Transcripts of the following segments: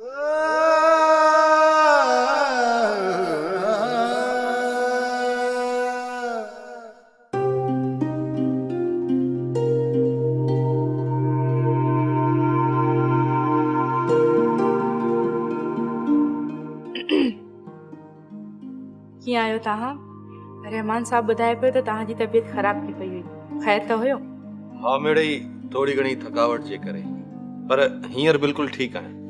कीअं आहियो तव्हां? रहमान साहब ॿुधाए पियो त तव्हांजी तबीयत ख़राब थी पई हुई, ख़ैर त हुयो? हाँ मिड़ई थोड़ी घणी थकावट जे करे, पर हींअर बिल्कुलु ठीकु आहियां।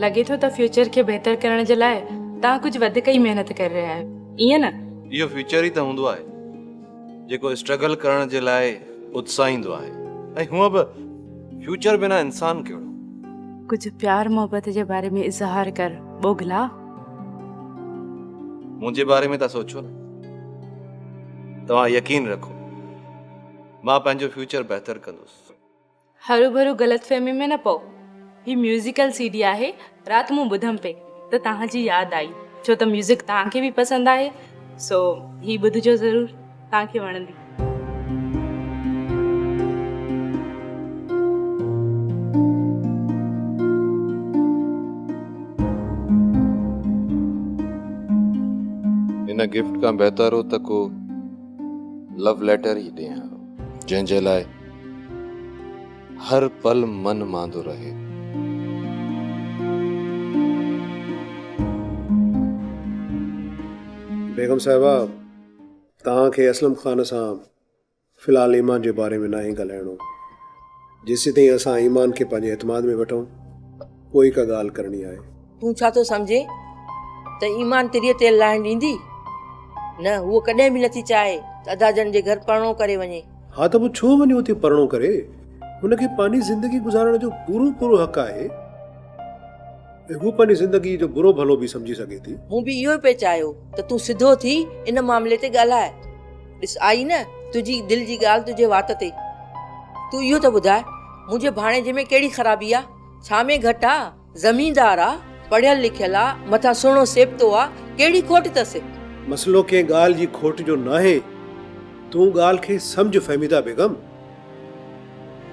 लॻे थो त फ्यूचर खे बहितर करण जे लाइ तव्हां कुझु वधीक ई महिनत करे रहिया आहियो, ईअं न? इहो फ्यूचर ई त हूंदो आहे जेको स्ट्रगल करण जे लाइ उत्साहींदो आहे। ऐं हूअं बि फ्यूचर बिना इंसान कहिड़ो। कुझु प्यार मोहबत जे बारे में इज़हार कर बोगला। मुंहिंजे बारे में था सोचो न। तव्हां यकीन रखो, मां पंहिंजो फ्यूचर बहितर कंदुसि। हरू भरू ग़लतफहमी में न पओ। ही म्यूज़िकल सीडी आहे, राति मूं ॿुधमि पे त तव्हांजी यादि आई, छो त म्यूज़िक तव्हांखे बि पसंदि आहे, सो ही ॿुधजो ज़रूरु, तव्हांखे वणंदी। हिन गिफ्ट खां बहितर हो त को लव लेटर ई ॾियां, जंहिंजे लाइ हर पल मन मांदो रहे। बेगम साहिबा, तव्हांखे असलम ख़ान सां फ़िलहालु ईमान जे बारे में न ई ॻाल्हाइणो। जेसीं ताईं असां ईमान खे पंहिंजे एतमाद में वठूं, कोई का ॻाल्हि करणी आहे। तूं छा थो सम्झे त ईमान तिरीअ तेल लाहिण ॾींदी? न, उहो कॾहिं बि नथी चाहे त अदाजन जे घर परणो करे वञे। हा त पोइ छो वञे उते परणो करे? हुनखे पंहिंजी ज़िंदगी गुज़ारण जो पूरो हक़ आहे। हू पंहिंजी ज़िंदगी जो बुरो भलो बि सम्झी सघे थी। मूं बि इहो ई पे चाहियो त तूं सिधो थी इन मामले ते ॻाल्हाए। ॾिस आई न तुंहिंजी दिलि जी ॻाल्हि तुंहिंजे वात ते। तूं इहो त ॿुधाए, मुंहिंजे भाणेजे में कहिड़ी ख़राबी आहे? छा में घटि आहे? ज़मीनदार आहे, पढ़ियल लिखियल आहे, मथां सुहिणो सेबतो आहे, कहिड़ी खोट अथसि? मसलो कंहिं ॻाल्हि जी खोट जो न आहे। तूं ॻाल्हि खे सम्झ फ़हमीदा बेगम।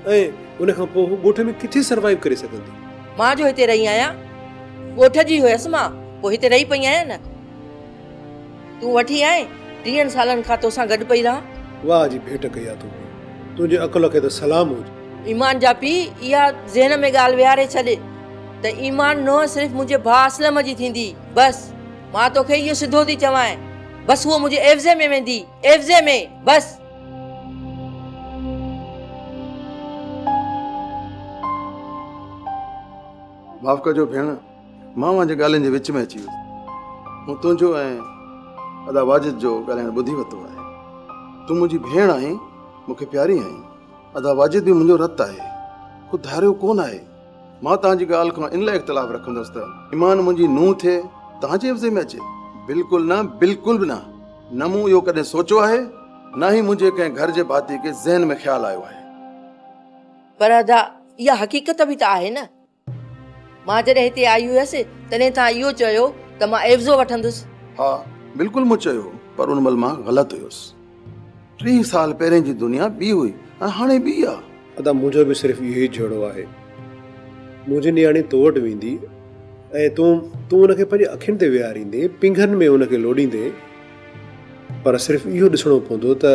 ऐं उन खां पोइ हू ॻोठ में किथे सर्वाइव करे सघंदी? मां जो हिते रही आहियां, ॻोठ जी हुयसि मां, पोइ हिते रही पई आहियां न। तूं वठी आए 30 सालनि खां तोसां गॾु पई रहां। वाह जी भेट कई आहे तूं। तुंहिंजे अकुल खे त सलाम हुजे। ईमान जा पी इहा ज़हन में ॻाल्हि विहारे छॾ त ईमान न सिर्फ़ु मुंहिंजे भाउ असलम जी थींदी, बसि। मां तोखे इहो सिधो थी चवां, बसि उहो मुंहिंजे एफ़्ज़े में वेंदी, एफ़्ज़े में बसि। माफ़ कजो भेण, मां मुंहिंजे ॻाल्हियुनि जे विच में अची वियुसि। मूं तुंहिंजो ऐं अदा वाजिद जो ॻाल्हाइणु ॿुधी वरितो आहे। तूं मुंहिंजी भेण आहीं, मूंखे प्यारी आहीं। अदा वाजिद बि मुंहिंजो रतु आहे, को धारियो कोन आहे। मां तव्हांजी ॻाल्हि खां इन लाइ इख़्तिलाफ़ रखंदुसि त ईमान मुंहिंजी नुंहुं थिए तव्हांजे एफ़्ज़े में अचे। बिल्कुलु न, बिल्कुलु बि न। न मूं इहो कॾहिं सोचियो आहे, न ई मुंहिंजे कंहिं घर जे भाती खे ज़हन में ख़्यालु आयो आहे। पर अदा इहा हक़ीक़त बि त आहे न। मां जॾहिं हिते आई हुयसि तॾहिं तव्हां इहो चयो त मां एफ़्ज़ो वठंदुसि। हा बिल्कुलु मूं चयो, पर उन महिल मां ग़लति हुयुसि। 3 साल पहिरें जी दुनिया ॿी हुई ऐं हाणे ॿी आहे। अदा मुंहिंजो बि सिर्फ़ु इहो ई जहिड़ो आहे। मुंहिंजी नियाणी तो वटि वेंदी ऐं तूं हुनखे पंहिंजे अखियुनि ते विहारींदे, पिंघनि में हुनखे लोड़ींदे, पर सिर्फ़ु इहो ॾिसणो पवंदो त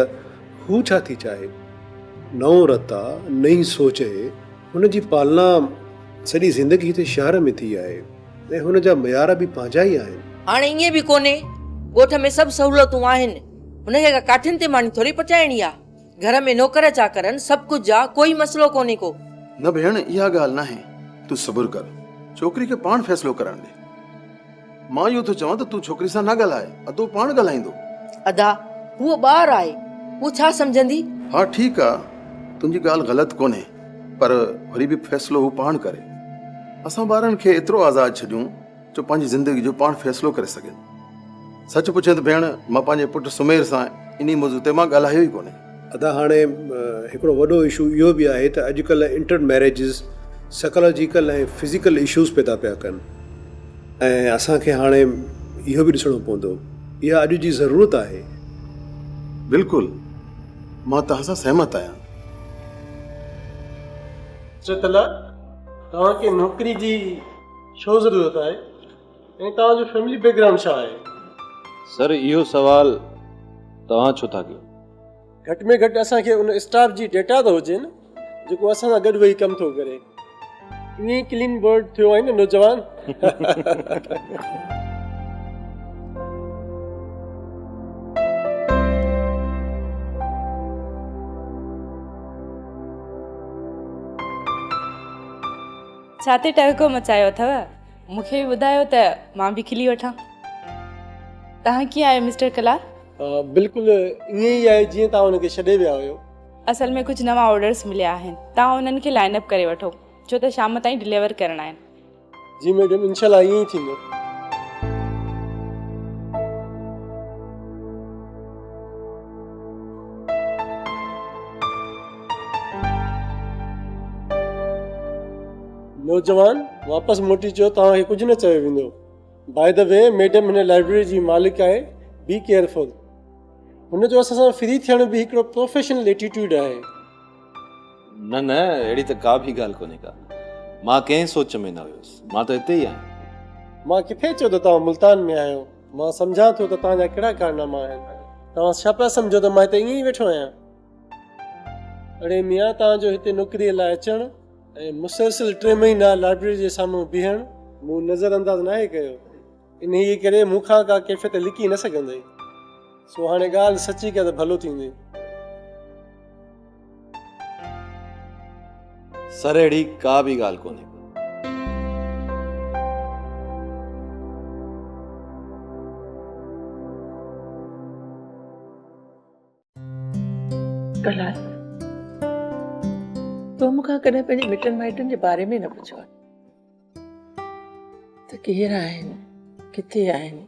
हू छा थी चाहे। नओं रतु आहे, नई सोच आहे। हुनजी पालना सॼी ज़िंदगी हिते शहर में थी आहे ऐं हुनजा मयार बि पंहिंजा ई आहिनि। हाणे ईअं बि कोन्हे, ॻोठ में सभु सहूलियतूं आहिनि। हुनखे काठियुनि ते मानी थोरी पचाइणी आहे। घर में नौकर चाकरनि सभु कुझु आहे, कोई मसइलो कोन्हे को। न भेण, इहा ॻाल्हि न आहे। तूं सबुर कर, छोकिरी खे पाण फ़ैसिलो करणु ॾे। मां इहो थो चवां त तूं छोकिरी सां न ॻाल्हाए, अदो पाण ॻाल्हाईंदो। अदा उहो ॿार आहे, उहो छा सम्झंदी? हा ठीकु आहे, तुंहिंजी ॻाल्हि ग़लति कोन्हे, पर वरी बि फ़ैसिलो हू पाण करे। असां ॿारनि खे एतिरो आज़ादु छॾियूं जो पंहिंजी ज़िंदगी जो पाण फ़ैसिलो करे सघनि। सच पुछे त भेण, मां पंहिंजे पुटु सुमेर सां इन मौज़ूअ ते मां ॻाल्हायो ई कोन्हे। अदा हाणे हिकिड़ो वॾो इशू इहो बि आहे त अॼुकल्ह इंटर मैरिजिस साइकोलॉजिकल ऐं फिज़िकल इशूज़ पैदा पिया कनि ऐं असांखे हाणे इहो बि ॾिसणो पवंदो। इहा अॼु जी ज़रूरत आहे। बिल्कुलु, मां तव्हां सां सहमत आहियां। तव्हांखे नौकिरी जी छो ज़रूरत आहे ऐं तव्हांजो फैमिली बैकग्राउंड छा आहे? सर इहो सवाल तव्हां छो था कयो? घटि में घटि असांखे उन स्टाफ जी डेटा त हुजे न जेको असां सां गॾु वेही कमु थो करे। ईअं ई क्लीन बोर्ड थियो आहे न नौजवान। छा ते टहिको मचायो अथव? मूंखे बि ॿुधायो त मां बि खिली वठां। तव्हां कीअं आहियो मिस्टर कलाल? बिल्कुलु ईअं ई आहे जीअं तव्हां हुनखे छॾे विया हुयो। असल में कुझु नवां ऑर्डर्स मिलिया आहिनि, तव्हां उन्हनि खे लाइन अप करे वठो छो त शाम ताईं डिलीवर करणा आहिनि। जी मैडम, इनशाला ईअं ई थींदो। नौजवान वापसि मोटी चयो तव्हांखे कुझु न चयो वेंदो। बाय द वे मैडम हिन लाइब्रेरी जी मालिक आहे, बी केयरफुल। हुनजो असां सां फ्री थियण बि हिकिड़ो प्रोफेशनल एटीट्यूड आहे। न न अहिड़ी त का बि ॻाल्हि कोन्हे का। मां कंहिं सोच में न हुयुसि, मां त हिते ई आहियां। मां किथे चयो त तव्हां मुल्तान में आहियो? मां सम्झां थो त तव्हांजा कहिड़ा कारनामा आहिनि। तव्हां छा पिया सम्झो त मां हिते ईअं ई वेठो आहियां? अड़े मियां, तव्हांजो हिते नौकिरीअ लाइ अचणु ऐं मुसलसिल 3 महीना लाइब्रेरी जे साम्हूं बीहणु मूं नज़रअंदाज़ नाहे कयो। इन ई करे मूंखां का कैफ़ियत लिकी न सघंदई। सो हाणे ॻाल्हि सची कया त भलो थींदी। सर अहिड़ी का बि ॻाल्हि कोन्हे। कलाल, तो मूंखां कॾहिं पंहिंजे मिटनि माइटनि जे बारे में न पुछो आहे त केरु आहिनि, किथे आहिनि,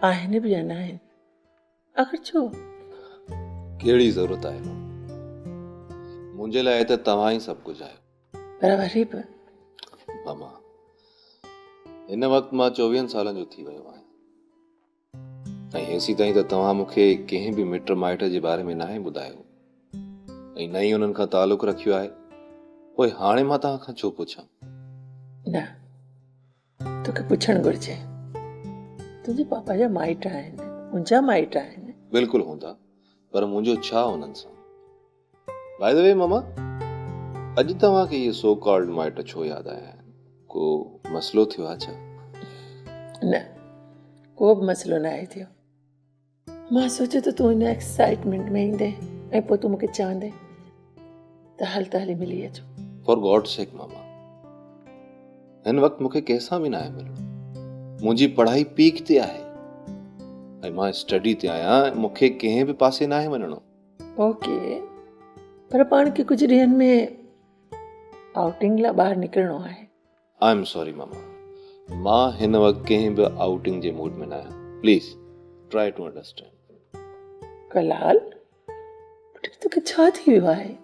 आहिनि बि या न आहिनि। आख़िर छो? कहिड़ी ज़रूरत आहे? मुंहिंजे लाइ त तव्हां ई सभु कुझु आहियो। पर वरी बि मामा, हिन वक़्तु मां 24 सालनि जो थी वियो आहियां ऐं हेसी ताईं त तव्हां मूंखे कंहिं बि मिट माइट जे बारे में नाहे ॿुधायो ऐं न ई उन्हनि खां तालुक़ रखियो आहे। पोइ हाणे मां तव्हां खां छो पुछां? न, तोखे पुछणु घुरिजे। तुंहिंजे पापा जा माइट आहिनि, मुंहिंजा माइट आहिनि। बिल्कुलु हूंदा, पर मुंहिंजो छा उन्हनि सां? बाय द वे मामा, अॼु तव्हांखे इहे सो कॉल्ड माइट छो यादि आया आहिनि? को मसइलो थियो आहे छा? न, को बि मसइलो न आहे थियो। मां सोचियो त तूं हिन एक्साइटमेंट में ईंदे ऐं पोइ तूं मूंखे चवंदे त हल त हली मिली अचो। फॉर गॉड सेक मामा, हिन वक़्तु मूंखे कंहिंसां बि न आहे मिलणो। मुंहिंजी पढ़ाई पीक ते आहे ऐं मां स्टडी ते आहियां। मूंखे कंहिं बि पासे न आहे वञणो। ओके, पर पाण खे कुझु ॾींहंनि में आउटिंग लाइ ॿाहिरि निकिरणो आहे। आई एम सॉरी मामा, मां हिन वक़्तु कंहिं बि आउटिंग जे मूड में न आहियां। Please try to understand. कलाल, तोखे छा थी वियो आहे?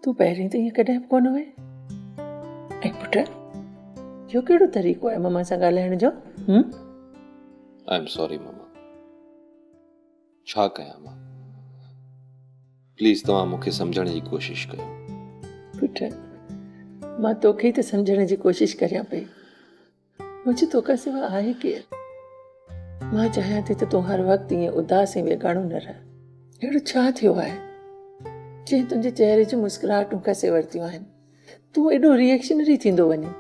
तूं पहिरीं त ईअं कॾहिं बि कोन हुए। ऐं पुट, इहो कहिड़ो तरीक़ो आहे मम्मा सां ॻाल्हाइण जो? आई एम सॉरी मामा, छा कयां मां? प्लीज़ तव्हां मूंखे सम्झण जी कोशिशि कयो। पुट, मां तोखे ई त सम्झण जी कोशिशि करियां पई। मुंहिंजी तोखां सिवा आहे केरु? मां चाहियां थी त तूं हर वक़्तु ईअं उदास ऐं वेगाणो न रह। अहिड़ो छा थियो आहे जंहिं तुंहिंजे चहिरे जूं मुस्कुराहटूं खसे वरितियूं आहिनि? तूं एॾो रिएक्शनरी थींदो वञे।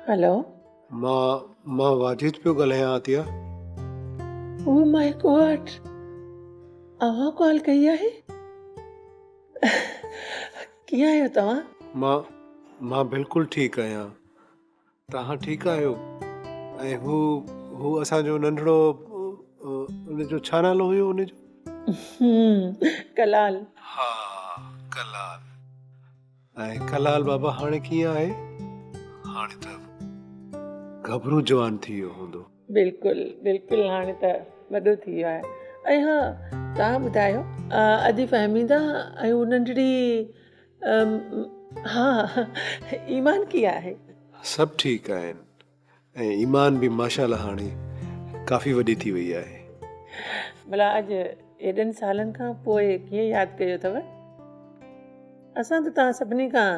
हेलो, मां वाजिद पियो ॻाल्हायां आतिया। ओ माय गॉड, अवां कॉल कई आहे? कीअं आहियो तव्हां? मां बिल्कुलु ठीकु आहियां। तव्हां ठीकु आहियो? ऐं हू असांजो नंढड़ो उनजो छा नालो हुयो उनजो? कलाल। हा, कलाल। ऐं कलाल बाबा हाणे कीअं आहे? हाणे त घबरू जवान थी वियो हूंदो। बिल्कुलु बिल्कुलु, हाणे त वॾो थी वियो आहे। ऐं हा तव्हां ॿुधायो अॼु फ़हमीदा ऐं हू नंढड़ी हा ईमान कीअं आहे? सभु ठीकु आहिनि ऐं ईमान बि माशाल्लाह हाणे काफ़ी वॾी थी वई आहे। भला अॼु एॾनि सालनि खां पोइ कीअं यादि कयो अथव? असां त तव्हां सभिनी खां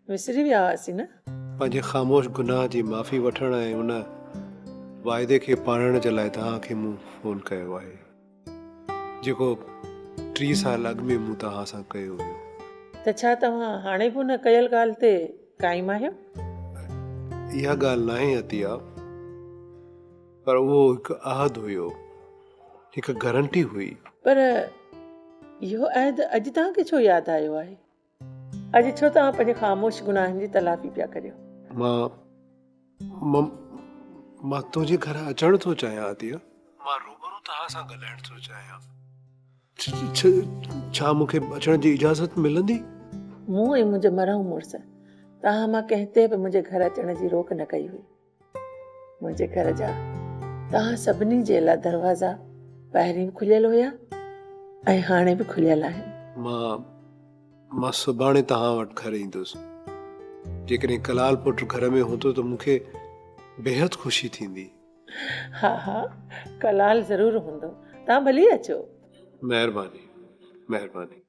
विसरी विया हुआसीं न। पंहिंजे ख़ामोश गुनाह जी माफ़ी वठण ऐं उन वाइदे खे पालण जे लाइ तव्हांखे मूं फ़ोन कयो आहे, जेको 3 साल अॻु में मूं तव्हां सां कयो हुयो। त छा तव्हां हाणे बि हुन कयल ॻाल्हि ते क़ाइमु आहियो? इहा ॻाल्हि नाहे अतिया, पर उहो हिकु अहद हुयो, हिकु गारंटी हुई। पर इहो अहद अॼु तव्हांखे छो यादि आयो आहे? अॼु छो तव्हां पंहिंजे ख़ामोश गुनाहनि जी तलाफ़ी पिया करियो? मां तुंहिंजे घर अचणु थो चाहियां अतिया। मां रूबरू तव्हां सां ॻाल्हाइण थो चाहियां। छा मूंखे अचण जी इजाज़त मिलंदी? मूं ऐं मुंहिंजो मरहूं मुड़ुसु तव्हां मां कंहिं ते बि मुंहिंजे घर अचण जी रोक न कई हुई। मुंहिंजे घर जा तव्हां सभिनी जे लाइ दरवाज़ा पहिरीं बि खुलियल हुया ऐं हाणे बि खुलियल आहिनि। मां सुभाणे तव्हां वटि घर ईंदुसि। जेकॾहिं कलाल पुटु घर में हूंदो त मूंखे बेहद ख़ुशी थींदी। हा हा कलाल ज़रूरु हूंदो, तव्हां भली अचो। महिरबानी महिरबानी।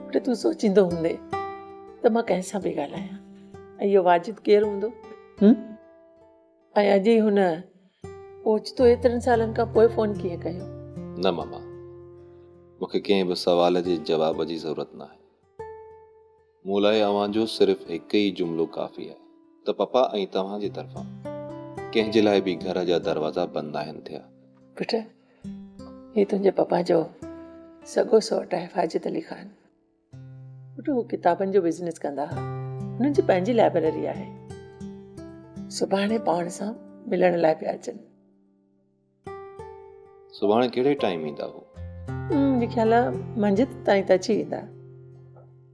पर तूं सोचींदो हूंदे त मां कंहिंसां बि ॻाल्हायां ऐं इहो वाजिबु केरु हूंदो? ऐं अॼु ई हुन ओचितो एतिरनि सालनि खां पोइ फ़ोन कीअं कयो? न मामा, मूंखे कंहिं बि सवाल जे जवाब जी ज़रूरत न आहे। मूं लाइ अव्हांजो सिर्फ़ु हिकु ई जुमिलो काफ़ी आहे त पपा ऐं तव्हां जी तरफ़ां कंहिंजे लाइ बि घर जा दरवाज़ा बंदि आहिनि थिया। पुट ही तुंहिंजे पपा जो सॻो सौटु आहे फाजिद अली ख़ान। पुट हू किताबनि जो बिज़नेस कंदा हुआ, हुननि जी पंहिंजी लाइब्रेरी आहे। सुभाणे पाण सां मिलण लाइ पिया अचनि। सुभाणे कहिड़े टाइम ईंदा हो? मुंहिंजे ख़्याल आहे मंझंदि ताईं त अची वेंदा।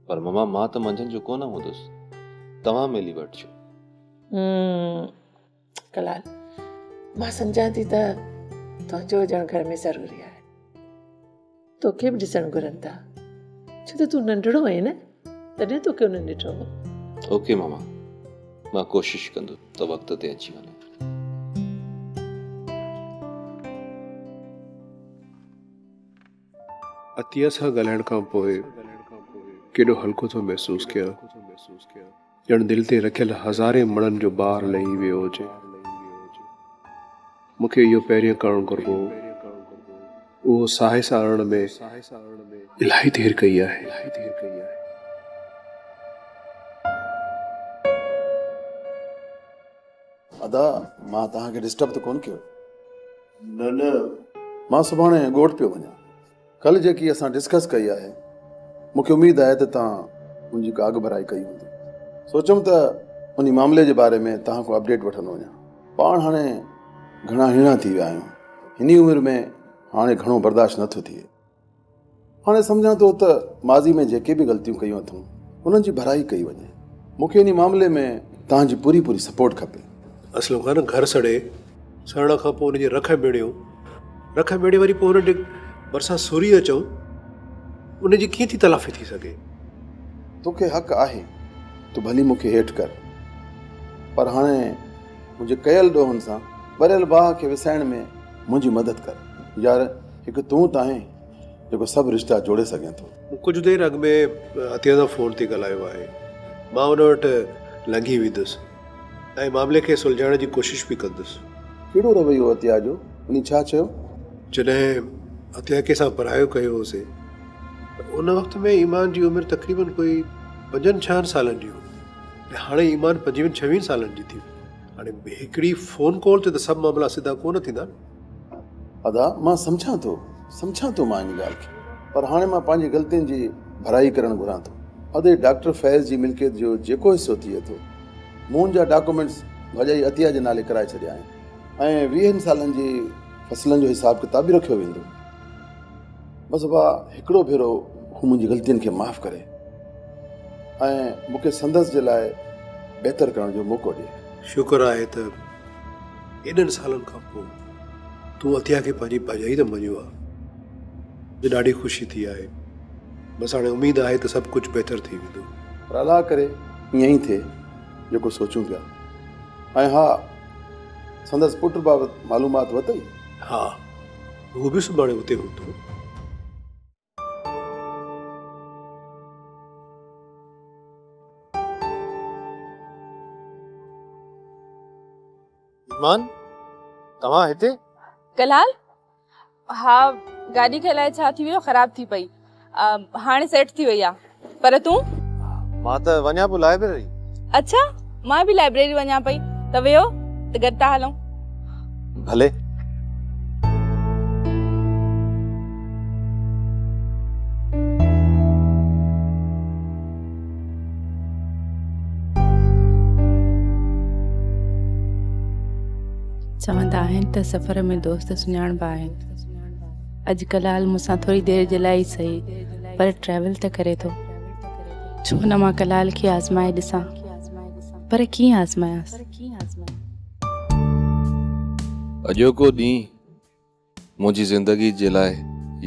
पर ममा मां त मंझंदि जो कोन हूंदुसि, तव्हां मिली वठिजो। कलाल मां सम्झां थी त तुंहिंजो हुजणु घर में ज़रूरी आहे। तोखे बि ॾिसणु घुरनि था, छो त तूं नंढड़ो आहीं न, तॾहिं तोखे उन्हनि ॾिठो। ओके मामा, मां कोशिशि कंदुसि त वक़्त ते अची वञे। अतिया सां ॻाल्हाइण खां पोइ केॾो हल्को थो महसूसु कयां, ॼण दिलि ते रखियल हज़ारे मणनि जो ॿार लही वियो हुजे। मूंखे इहो पहिरियों करणु घुरिबो, उहो साहे सां आणण में इलाही देरि कई आहे। अदा मां तव्हांखे डिस्टर्ब त कोन कयो? न मां सुभाणे ॻोठ पियो वञां। कल्ह जेकी असां डिस्कस कई आहे, मूंखे उमेदु आहे त तव्हां मुंहिंजी का अॻु भराई कई हूंदी। सोचियमि त उन मामले जे बारे में तव्हां खां अपडेट वठंदो वञां। पाण हाणे घणा हीणा थी विया आहियूं, हिन उमिरि में हाणे घणो बर्दाश्त नथो थिए। हाणे सम्झां थो त माज़ी में जेके बि ग़लतियूं कयूं अथऊं उन्हनि जी भराई कई वञे। मूंखे इन मामले में तव्हांजी पूरी पूरी सपोर्ट खपे। असलो खान घर सड़ण खां पोइ हुनजी रख बेड़े वरी पोइ हुन भरिसां सुरी अचूं, उनजी कीअं थी तलाफ़ी थी सघे? तोखे हक़ आहे, तूं भली मूंखे हेठि कर, पर हाणे मुंहिंजे कयल ॾोहनि सां ॿरियल भाउ खे विसाइण में मुंहिंजी मदद कर। यार हिकु तूं त आहीं जेको सभु रिश्ता जोड़े सघे थो। कुझु देरि अॻु में अतिया सां फ़ोन ते ॻाल्हायो आहे। मां हुन वटि लंघी वेंदुसि ऐं मामले खे सुलझाइण जी कोशिशि बि कंदुसि। कहिड़ो रवैयो अतिया जो? उन छा चयो? जॾहिं अतिया कंहिंसां परायो कयो होसीं उन वक़्त में ईमान जी उमिरि तक़रीबन कोई 5-6 सालनि जी हुई। हाणे ईमान 25-26 सालनि जी थी। हाणे हिकिड़ी फ़ोन कॉल ते त सभु मामला सिधा कोन थींदा। अदा मां सम्झां थो मां इन ॻाल्हि खे, पर हाणे मां पंहिंजी ग़लतियुनि जी भराई करणु घुरां थो। अदे डॉक्टर फैज़ जी मिल्कियत जो जेको हिसो थिए थो, मुंहिंजा डॉक्यूमेंट्स भॼाई अतिया जे नाले कराए छॾिया आहिनि ऐं 20 सालनि जी फसलनि जो हिसाब किताब बि रखियो वेंदो। बसि भाउ हिकिड़ो भेरो हू मुंहिंजी ग़लतियुनि खे माफ़ु करे ऐं मूंखे संदसि जे लाइ बहितर करण जो मौक़ो ॾिए। शुक्र आहे त एॾनि सालनि खां पोइ तूं अतिया खे पंहिंजी भाॼाई त मञियो आहे। मुझे ॾाढी ख़ुशी थी आहे। बसि हाणे उमेदु आहे त सभु कुझु बहितर थी वेंदो। पर अलाह करे ईअं ई थिए जेको सोचूं पिया। ऐं हा, संदसि पुट बाबति मालूमात वरितई? हा, उहो बि सुभाणे उते हूंदो। ईमान, तव्हां हिते? कलाल? हा, गाॾी खे अलाए छा थी वियो, ख़राब थी पई। हाणे सेट थी वई आहे। पर तूं? मां त वञा पियो लाइब्रेरी। अच्छा, मां बि लाइब्रेरी वञा पई। त वियो त गॾु था हलूं। भले। चवंदा आहिनि त सफ़र में दोस्त सुञाणबा आहिनि। अॼु कलाल मूंसां थोरी देरि जे लाइ ई सही, पर ट्रैवल त करे थो। छो न मां कलाल खे आज़माए ॾिसां। पर कीअं आज़मायांसि? अॼोको ॾींहुं मुंहिंजी ज़िंदगी जे लाइ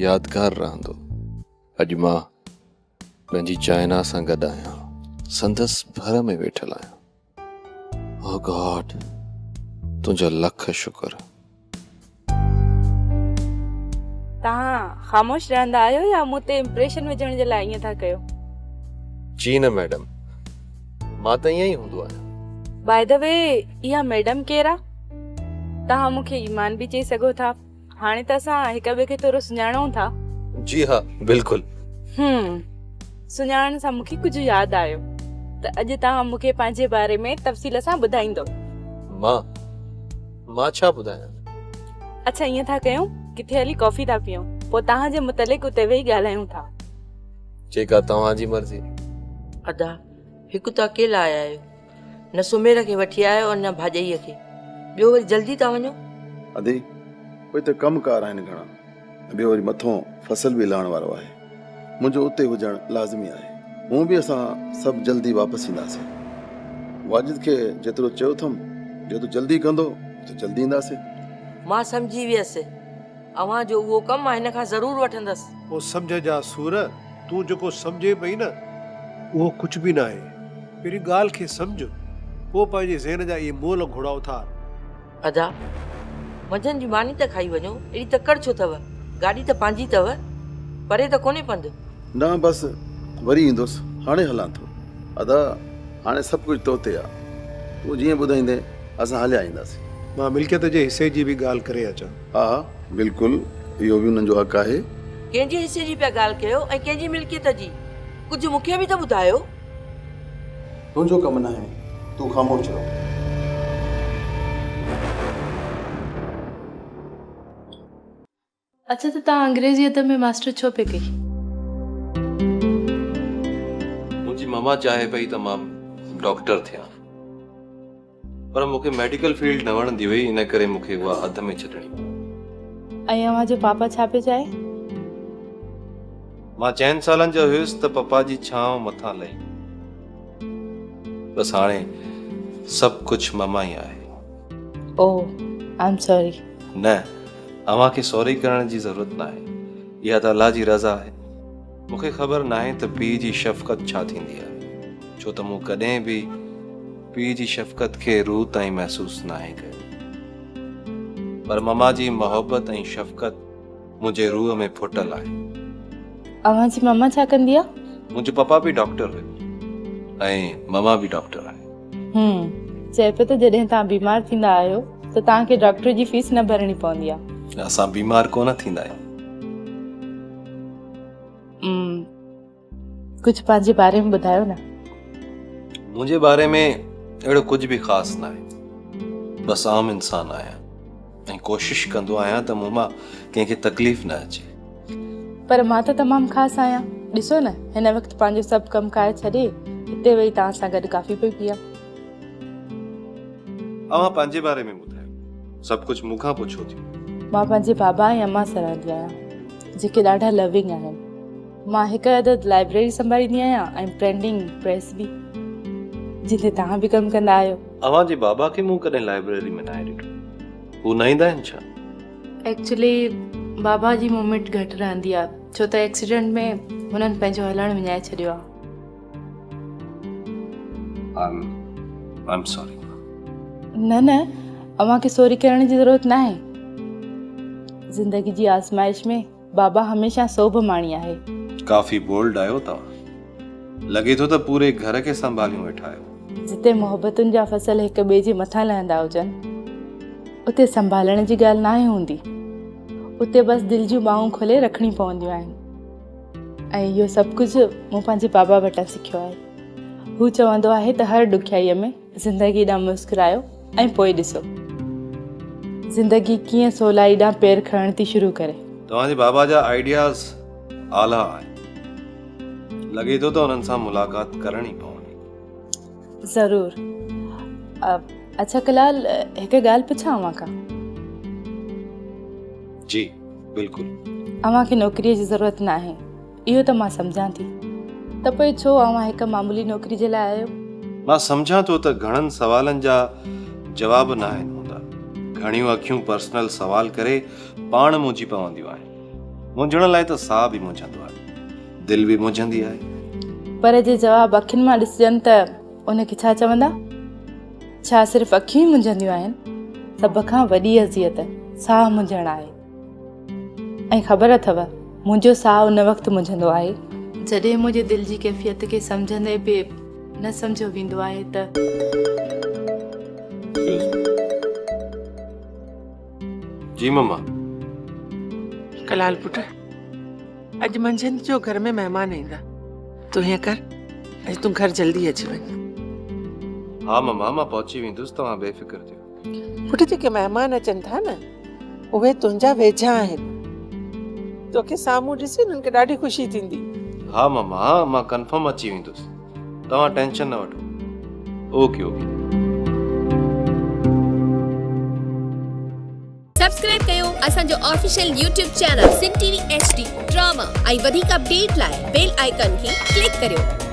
यादगार रहंदो। अॼु मां पंहिंजी चाइना सां गॾु आहियां, संदसि घर में वेठल आहियां। ओ गॉड, तुंहिंजा लख शुक्र। तव्हां ख़ामोश रहंदा आहियो या मूं ते इम्प्रेशन विझण जे लाइ ईअं था कयो? जी न मैडम, मां त ईअं ई हूंदो आहियां। बाय द वे, इहा मैडम केरु आहे? तव्हां मूंखे ईमान बि चई सघो था। हाणे त असां हिक ॿिए खे थोरो सुञाणूं था। जी हा, बिल्कुलु। सुञाणण सां मूंखे कुझु यादि आयो त अॼु तव्हां मूंखे पंहिंजे बारे में तफ़सील सां ॿुधाईंदो। मां छा ॿुधायां? अच्छा, ईअं था कयूं, किथे हली कॉफ़ी था पियूं, पोइ तव्हांजे मुतलिक़ उते वेही ॻाल्हायूं था। जेका तव्हांजी मर्ज़ी। अदा, हिकु त अकेला आया आहियो, न सुमेर खे वठी आयो और न भाॼईअ खे। ॿियो वरी जल्दी था वञो? अदी, कोई त कमकार आहिनि घणा। ॿियो वरी मथों फसल बि लहण वारो आहे। मुंहिंजो उते हुजणु लाज़मी आहे। हूअं बि असां सभु जल्दी वापसि ईंदासीं। वाजिद खे जेतिरो चयो अथमि, जेतिरो जल्दी कंदो त जल्दी ईंदासीं। मां सम्झी वियसि। अव्हां जो उहो कमु आहे, हिन खां ज़रूरु वठंदसि। पोइ सम्झ जा सूर, तूं जेको सम्झे पई न उहो कुझु बि न आहे। पहिरीं ॻाल्हि खे सम्झ, पोइ पंहिंजे ज़हन जा इहे मोल घोड़ा उथार। अदा, मंझंदि जी मानी त खाई वञो, एॾी तकड़ छो अथव? गाॾी त पंहिंजी अथव, परे त कोन्हे पंधु। न बसि वरी ईंदुसि, हाणे हलां थो। अदा, हाणे सभु कुझु तो ते आहे। तूं जीअं ॿुधाईंदे असां हलिया ईंदासीं। मां मिल्कियत जे हिसे जी बि ॻाल्हि करे अचां। हा बिल्कुलु, इहो बि हुननि जो हक़ आहे। कंहिंजे हिसे जी पिया ॻाल्हि कयो ऐं कंहिंजी मिल्कियत जी? कुझु मूंखे बि त ॿुधायो। तुंहिंजो कमु न आहे, तूं ख़ामोश रहो। अच्छा, त तव्हां अंग्रेज़ीअ में मास्टर छो पे कई? मुंहिंजी ममा चाहे पई त मां डॉक्टर थियां, पर मूंखे मेडिकल फील्ड न वणंदी हुई, इन करे मूंखे उहा अध में छॾणी। ऐं अव्हां जो पापा छा पे चाहे? मां 4 सालनि जो हुयुसि त पप्पा जी छांव मथां लही। बसि हाणे सभु कुझु ममा ई आहे। ओह, आई एम सॉरी। न, अव्हां खे सॉरी करण जी ज़रूरत न आहे। इहा त अल्लाह जी रज़ा आहे। मूंखे ख़बर न आहे त पीउ जी शफ़क़त छा थींदी आहे, छो त मूं कॾहिं बि पीउ जी शफ़क़त खे रूह ताईं महसूसु न आहे कयो। पर ममा जी मोहबत ऐं शफ़क़त मुंहिंजे रूह में फुटल आहे। अव्हां जी मम्मा छा कंदी आहे? मुंहिंजो पप्पा बि डॉक्टर हुयो ऐं ममा बि डॉक्टर आहे। चए पियो त जॾहिं तव्हां बीमार थींदा आहियो त तव्हांखे डॉक्टर जी फीस न भरणी पवंदी आहे। असां बीमार कोन थींदा आहियूं। कुझु पंहिंजे बारे में ॿुधायो न। मुंहिंजे बारे में अहिड़ो कुझु बि ख़ासि न आहे। बसि आम इंसान आहियां ऐं कोशिशि कंदो आहियां त मूं मां कंहिंखे तकलीफ़ न अचे। पर मां त तमामु ख़ासि आहियां। ॾिसो न, हिन वक़्तु पंहिंजो सभु कमु कार छॾे हिते वेही तव्हां सां गॾु काफ़ी पई पिया। अव्हां पंहिंजे बारे में ॿुधायो, सभु कुझु मूंखां पुछो थियो। मां पंहिंजे बाबा ऐं अम्मा सां रहंदी आहियां, जेके ॾाढा लविंग आहिनि। मां हिकु अदद लाइब्रेरी संभालींदी आहियां ऐं प्रिंटिंग प्रेस बि। जिते तव्हां बि कमु कंदा आहियो। अव्हांजे बाबा खे मूं कॾहिं लाइब्रेरी में न आहे ॾिठो। हू न ईंदा आहिनि छा? एक्चुअली बाबा जी मूवमेंट घटि रहंदी आहे, छो त एक्सीडेंट में हुननि पंहिंजो हलणु विञाए छॾियो आहे। I'm sorry. न न, अव्हांखे सॉरी करण जी ज़रूरत न आहे। ज़िंदगी जी आज़माइश में बाबा हमेशह सोभ माणी आहे। काफ़ी बोल्ड आहियो तव्हां। लॻे थो त पूरे घर खे संभालियूं वेठा आहियो। जिते मोहबतुनि जा फसल हिक ॿिए जे मथां लहंदा हुजनि, उते संभालण जी ॻाल्हि नाहे हूंदी। उते बसि दिलि जूं ॿाहूं खोले रखणी पवंदियूं आहिनि। ऐं इहो सभु कुझु मूं पंहिंजे बाबा वटां सिखियो आहे। हू चवंदो आहे त हर ॾुखियाईअ में ज़िंदगी ॾांहुं मुस्कुरायो ऐं पोइ ॾिसो ज़िंदगी कीअं सवलाई ॾांहुं पेर खणण थी शुरू करे। तव्हांजे बाबा जा आइडियाज़ आला आहिनि। लॻे थो त हुननि सां मुलाक़ात करणी पवंदी। ज़रूरु। अच्छा कलाल, हिकु ॻाल्हि पुछां अव्हां खां? जी बिल्कुलु। अव्हांखे नौकिरीअ जी ज़रूरत न आहे, इहो त मां सम्झां थी। त पोइ छो अव्हां हिकु मामूली नौकिरी जे लाइ आहियो? मां सम्झां थो त घणनि सवालनि जा जवाब न आहिनि हूंदा। घणियूं अखियूं पर्सनल सवाल करे पाण मुंझी पवंदियूं आहिनि। मुंझण लाइ त साह बि मुंझंदो आहे, दिलि बि मुंझंदी आहे। पर जे जवाब अखियुनि मां ॾिसजनि त उनखे छा चवंदा? छा सिर्फ़ु अखियूं ई मुंझंदियूं आहिनि? सभ खां वॾी अज़ियत साह मुंझण आहे। ऐं ख़बर अथव, मुंहिंजो साह उन वक़्तु मुंझंदो आहे जॾहिं मुंहिंजे दिलि जी कैफ़ियत खे सम्झंदे बि न सम्झो वेंदो आहे त जी मम्मा। कलाल पुट, अॼु मंझंदि जो घर में महिमान ईंदा। तूं हीअं कर, अॼु तूं घर जल्दी अची वञ। हा मम्मा, मां पहुची वेंदुसि, तव्हां बेफ़िक्र थियो। पुट, जेके महिमान अचनि था न, उहे तुंहिंजा वेझा आहिनि। तोखे साम्हूं ॾिसी उन्हनि खे ॾाढी ख़ुशी थींदी। हा मम्मा, मां कंफर्म अची वेंदुसि, तव्हां टेंशन न वठो। Okay okay. सब्सक्राइब कयो असांजो official YouTube channel Sindh TV HD drama ऐं वधीक अपडेट लाइ बेल आइकन खे क्लिक करियो।